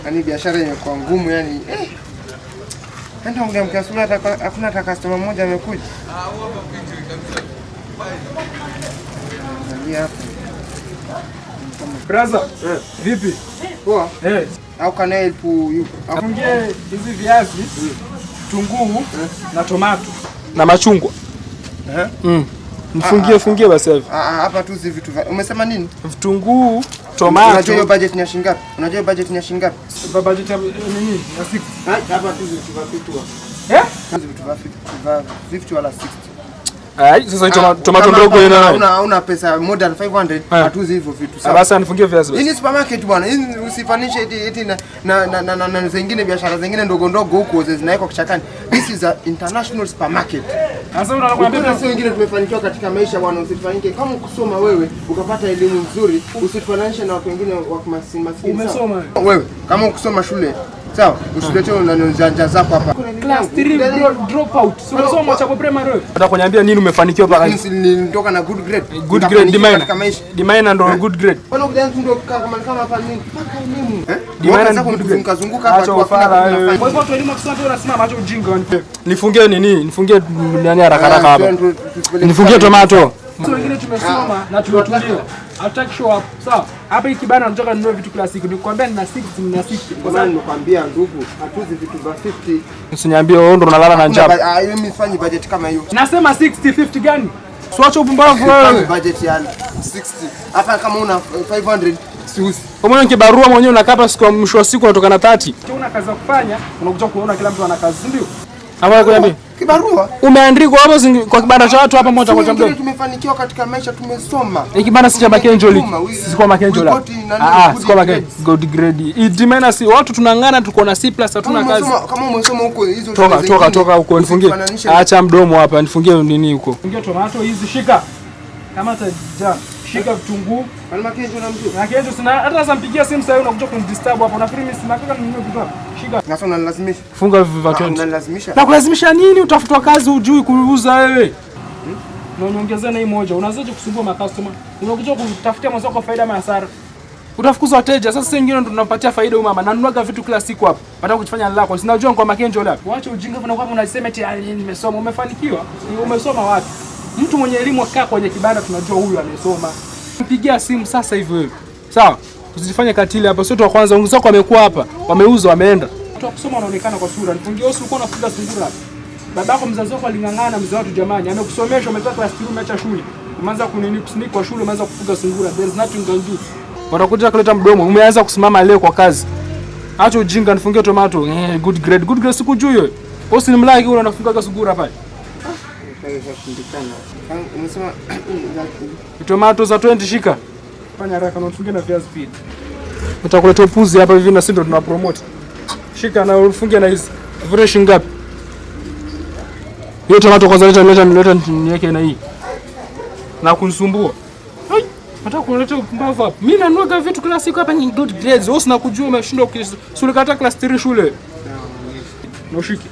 Yaani biashara imekuwa ngumu yani. Hata ungeamkia asubuhi hakuna hata customer mmoja amekuja. Angalia hapa. Brother, vipi? Poa. Au can I help you? Afungie hizi viazi, vitunguu na tomato na machungwa. Mfungie basi hivi. Hapa tu hizi vitu. Umesema nini? Vitunguu, tomato. Unajua hiyo budget ni shilingi ngapi? Unajua budget ni shilingi ngapi? Budget nini? Ya siku. Hapa tu vitu vya 50. Vitu vya 50 wala 60. Sasa hiyo tomato ndogo ina una pesa more than 500 hatuzi hivyo vitu sawa. Basi anifungie viazi basi. Hii ni supermarket bwana. Hii usifanishe eti na zingine biashara zingine ndogo ndogo huko zinawekwa kichakani. This is a international supermarket. Sasa unakwambia sisi wengine tumefanikiwa katika maisha bwana, usifanyike kama kusoma wewe ukapata elimu nzuri, usifananishe na watu wengine wa maskini. Umesoma wewe kama ukisoma shule sawa, usilete unanjanja zako hapa. Class 3 drop out. Sio somo cha primary. Nataka kuniambia nini umefanikiwa mpaka hivi? Nilitoka na good grade. Good grade Dimaina ndo good grade. Bwana ukianza ndio kama hapa nini? Mpaka elimu. Dimaina ndo kuzunguka hapa kwa kufanya. Kwa hivyo elimu akisema tu unasimama acha ujinga. Nifungie nini? Nifungie nani haraka hapa. Nifungie tomato. Sio wengine tumesoma na tumetulia. Hataki show up. Sawa. Hapa hii kibana nataka ninunue vitu kila siku. Nikwambia nina 60. Kwa sababu nimekwambia ndugu, hatuzi vitu vya 50. Usiniambie wewe ndo unalala na njaa. Mimi sifanyi budget kama hiyo. Nasema 60 50 gani? Siache upumbavu wewe. Budget ya 60. Hapa kama una 500 siusi. Kwa maana kibarua mwenyewe unakata siku mwisho wa siku unatoka na 30. Una kazi ya kufanya, unakuja kuona kila mtu ana kazi, ndio? Hapa kuniambia kibarua umeandikwa hapo kwa kibanda cha watu hapa moja kwa moja. Tumefanikiwa katika maisha, tumesoma. Kibanda si cha Makenjoli. Si kwa Makenjoli. Si kwa Makenjoli. Good grade. Idimena si watu tunang'ana, tuko na C+ hatuna kazi. Kama umesoma huko hizo toka huko nifungie. Acha mdomo hapa nifungie nini huko. Fungie tomato hizi shika. Kama taja. Shika vitunguu. Makenjoli na mtu. Makenjoli sina hata sasa mpigia simu sasa unakuja kunidisturb hapo. Nafikiri mimi sinataka ninunue vitu hapa. Shika. Sasa unalazimisha. Funga viva 20. Unalazimisha. Na kulazimisha nini? Utafutwa kazi hujui kuuza wewe. Na unaongezea na hii moja. Unaanzaje kusumbua makastoma? Unakuja kutafutia mwanzo kwa faida ama hasara? Utafukuza wateja. Sasa wengine ndo tunapatia faida huyu mama. Nanunuaga vitu kila siku hapa. Baada kujifanya lako. Sinajua kwa Makenjoli hapa. Waache ujinga na kwamba unasema eti nimesoma. Umefanikiwa? Umesoma wapi? Mtu mwenye elimu akaa kwenye kibanda tunajua huyu amesoma. Mpigia simu sasa hivi wewe. Sawa? Usijifanye katili hapa. Sio tu wa kwanza wenzako wamekuwa hapa. Wameuza wameenda. Watu wa kusoma wanaonekana kwa sura. Nifungie wewe ulikuwa unafuga sungura hapa. Babako mzazi wako alingangana mzee watu jamani. Amekusomesha umetoka class 3 umeacha shule. Umeanza kunini kusneak kwa shule umeanza kufuga sungura. There is nothing you can do. Watakuja kuleta mdomo. Umeanza kusimama leo kwa kazi. Acha ujinga nifungie tomato. Good grade. Good grade sikujui wewe. Wewe si mlaki ule unafuga sungura pale. Umesema tomato za 20 shika. Fanya haraka na ufungie na viazi pia. Utakuletea upuzi hapa hivi na sisi ndo tuna promote. Shika na ufungie na hizi. Fresh ngapi? Hiyo tomato kwanza leta niweke na hii. Na kunisumbua. Hai, nataka kuleta upumbavu hapa. Mimi nanunua vitu kila siku hapa ni good grades. Wewe unakujua umeshinda ulikata class 3 shule. Na ushike.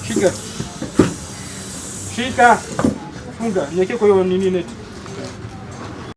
Shika. Shika. Funga, niweke kwa hiyo nini net.